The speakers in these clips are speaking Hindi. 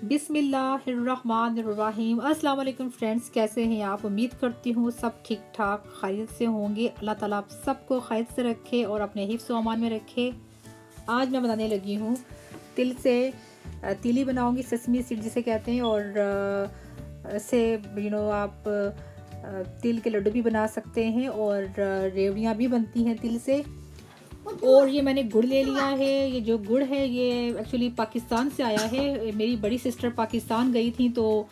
बिस्मिल्लाहिर्रहमानिर्रहीम। अस्सलाम वालेकुम फ्रेंड्स, कैसे हैं आप? उम्मीद करती हूँ सब ठीक ठाक खैरियत से होंगे। अल्लाह ताला आप सबको खैरियत से रखे और अपने हिफ्ज़ व अमान में रखे। आज मैं बनाने लगी हूँ तिल से तीली बनाऊँगी, सेसमी सीड जिसे कहते हैं। और से आप तिल के लड्डू भी बना सकते हैं और रेवड़ियाँ भी बनती हैं तिल से। और ये मैंने गुड़ ले लिया है। ये जो गुड़ है ये एक्चुअली पाकिस्तान से आया है। मेरी बड़ी सिस्टर पाकिस्तान गई थी तो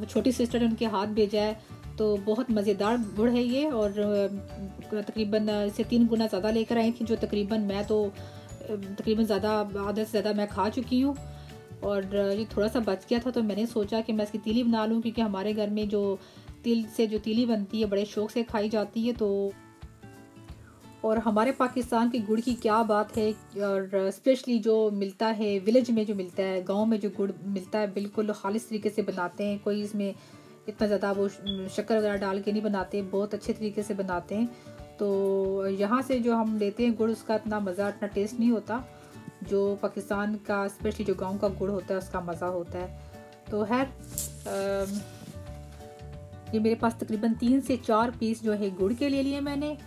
छोटी सिस्टर ने उनके हाथ भेजा है। तो बहुत मज़ेदार गुड़ है ये। और तकरीबन इससे 3 गुना ज़्यादा लेकर आई थी, जो तकरीबन ज़्यादा आधे से ज़्यादा मैं खा चुकी हूँ। और ये थोड़ा सा बच गया था तो मैंने सोचा कि मैं इसकी तीली बना लूँ, क्योंकि हमारे घर में जो तिल से जो तीली बनती है बड़े शौक़ से खाई जाती है। तो और हमारे पाकिस्तान के गुड़ की क्या बात है। और स्पेशली जो मिलता है विलेज में, जो मिलता है गांव में, जो गुड़ मिलता है बिल्कुल खालिस तरीके से बनाते हैं। कोई इसमें इतना ज़्यादा वो शक्कर वगैरह डाल के नहीं बनाते, बहुत अच्छे तरीके से बनाते हैं। तो यहाँ से जो हम लेते हैं गुड़, उसका इतना मज़ा, इतना टेस्ट नहीं होता जो पाकिस्तान का स्पेशली जो गाँव का गुड़ होता है उसका मज़ा होता है। तो ये मेरे पास तकरीबन 3 से 4 पीस जो है गुड़ के ले लिए मैंने।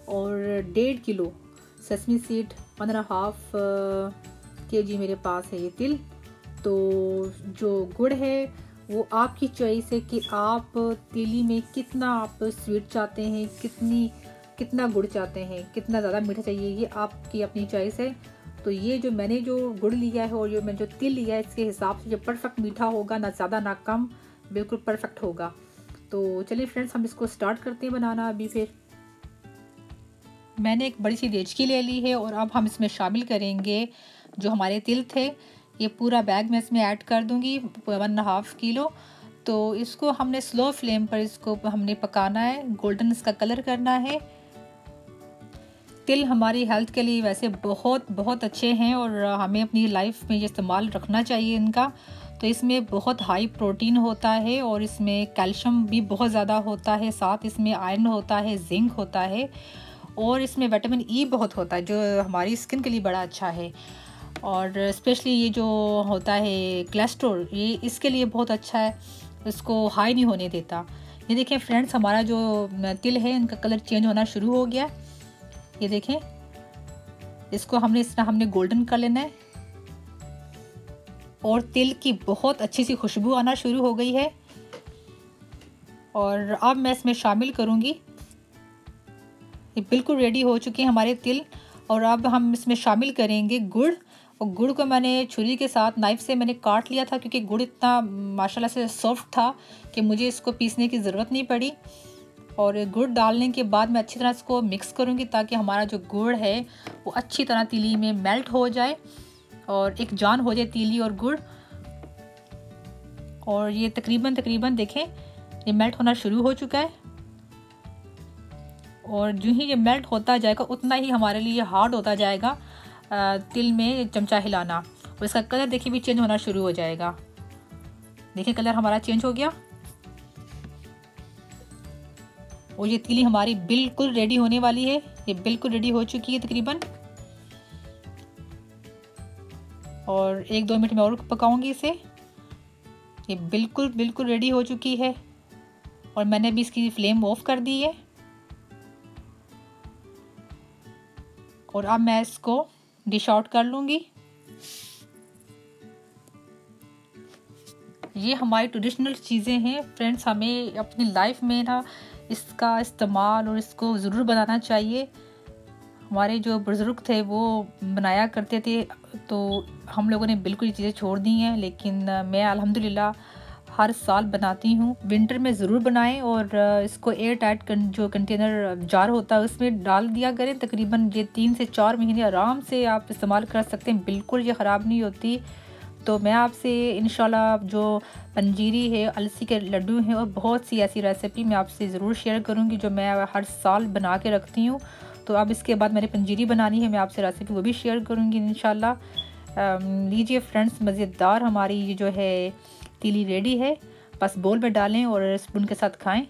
और 1.5 किलो सेसमी सीड, 1.5 kg मेरे पास है ये तिल। तो जो गुड़ है वो आपकी चॉइस है कि आप तीली में कितना आप स्वीट चाहते हैं, कितना गुड़ चाहते हैं, कितना ज़्यादा मीठा चाहिए, ये आपकी अपनी चॉइस है। तो ये जो मैंने जो गुड़ लिया है और जो मैं जो तिल लिया है, इसके हिसाब से जो परफेक्ट मीठा होगा, ना ज़्यादा ना कम, बिल्कुल परफेक्ट होगा। तो चलिए फ्रेंड्स, हम इसको स्टार्ट करते हैं बनाना। अभी फिर मैंने एक बड़ी सी देचकी ले ली है और अब हम इसमें शामिल करेंगे जो हमारे तिल थे। ये पूरा बैग मैं इसमें ऐड कर दूंगी, 1.5 किलो। तो इसको हमने स्लो फ्लेम पर इसको हमने पकाना है, गोल्डन इसका कलर करना है। तिल हमारी हेल्थ के लिए वैसे बहुत बहुत अच्छे हैं और हमें अपनी लाइफ में ये इस्तेमाल रखना चाहिए इनका। तो इसमें बहुत हाई प्रोटीन होता है और इसमें कैल्शियम भी बहुत ज़्यादा होता है, साथ इसमें आयरन होता है, जिंक होता है और इसमें विटामिन ई बहुत होता है, जो हमारी स्किन के लिए बड़ा अच्छा है। और स्पेशली ये जो होता है कोलेस्ट्रॉल, ये इसके लिए बहुत अच्छा है, इसको हाई नहीं होने देता। ये देखें फ्रेंड्स, हमारा जो तिल है इनका कलर चेंज होना शुरू हो गया। ये देखें, इसको इस तरह हमने गोल्डन कर लेना है और तिल की बहुत अच्छी सी खुशबू आना शुरू हो गई है। और अब मैं इसमें शामिल करूँगी, ये बिल्कुल रेडी हो चुके हैं हमारे तिल। और अब हम इसमें शामिल करेंगे गुड़। और गुड़ को मैंने छुरी के साथ नाइफ से मैंने काट लिया था, क्योंकि गुड़ इतना माशाल्लाह से सॉफ्ट था कि मुझे इसको पीसने की ज़रूरत नहीं पड़ी। और गुड़ डालने के बाद मैं अच्छी तरह इसको मिक्स करूँगी, ताकि हमारा जो गुड़ है वो अच्छी तरह तीली में मेल्ट हो जाए और एक जान हो जाए तीली और गुड़। और ये तकरीबन देखें, ये मेल्ट होना शुरू हो चुका है। और जो ही ये मेल्ट होता जाएगा उतना ही हमारे लिए हार्ड होता जाएगा तिल में चमचा हिलाना। और इसका कलर देखिए भी चेंज होना शुरू हो जाएगा। देखिए कलर हमारा चेंज हो गया और ये तीली हमारी बिल्कुल रेडी होने वाली है। ये बिल्कुल रेडी हो चुकी है तकरीबन। और 1-2 मिनट में और पकाऊंगी इसे। ये बिल्कुल रेडी हो चुकी है और मैंने भी इसकी फ्लेम ऑफ कर दी है। और अब मैं इसको डिश आउट कर लूँगी। ये हमारी ट्रेडिशनल चीज़ें हैं फ्रेंड्स, हमें अपनी लाइफ में ना इसका इस्तेमाल और इसको ज़रूर बनाना चाहिए। हमारे जो बुज़ुर्ग थे वो बनाया करते थे, तो हम लोगों ने बिल्कुल ये चीज़ें छोड़ दी हैं। लेकिन मैं अल्हम्दुलिल्लाह हर साल बनाती हूँ। विंटर में ज़रूर बनाएं और इसको एयर टाइट जो कंटेनर जार होता है उसमें डाल दिया करें। तकरीबन ये 3 से 4 महीने आराम से आप इस्तेमाल कर सकते हैं, बिल्कुल ये ख़राब नहीं होती। तो मैं आपसे इंशाल्लाह जो पंजीरी है, अलसी के लड्डू हैं और बहुत सी ऐसी रेसिपी मैं आपसे ज़रूर शेयर करूँगी जो मैं हर साल बना के रखती हूँ। तो अब इसके बाद मैंने पंजीरी बनानी है, मैं आपसे रेसिपी वो भी शेयर करूँगी इंशाल्लाह। लीजिए फ्रेंड्स, मज़ेदार हमारी ये जो है तीली रेडी है। बस बोल में डालें और स्पून के साथ खाएं।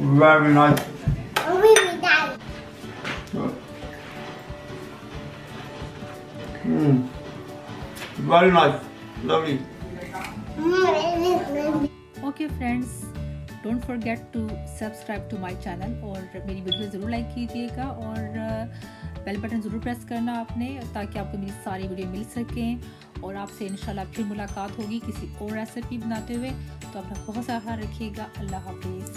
Very nice. Very nice. Very nice. Lovely. Okay friends, don't forget to subscribe to my channel और मेरी वीडियो ज़रूर लाइक कीजिएगा और बेल बटन ज़रूर प्रेस करना आपने, ताकि आपको मेरी सारी वीडियो मिल सकें और आपसे इंशाल्लाह फिर मुलाकात होगी किसी और रेसिपी बनाते हुए। तो अपना बहुत सारा ख्याल रखिएगा। अल्लाह हाफिज़।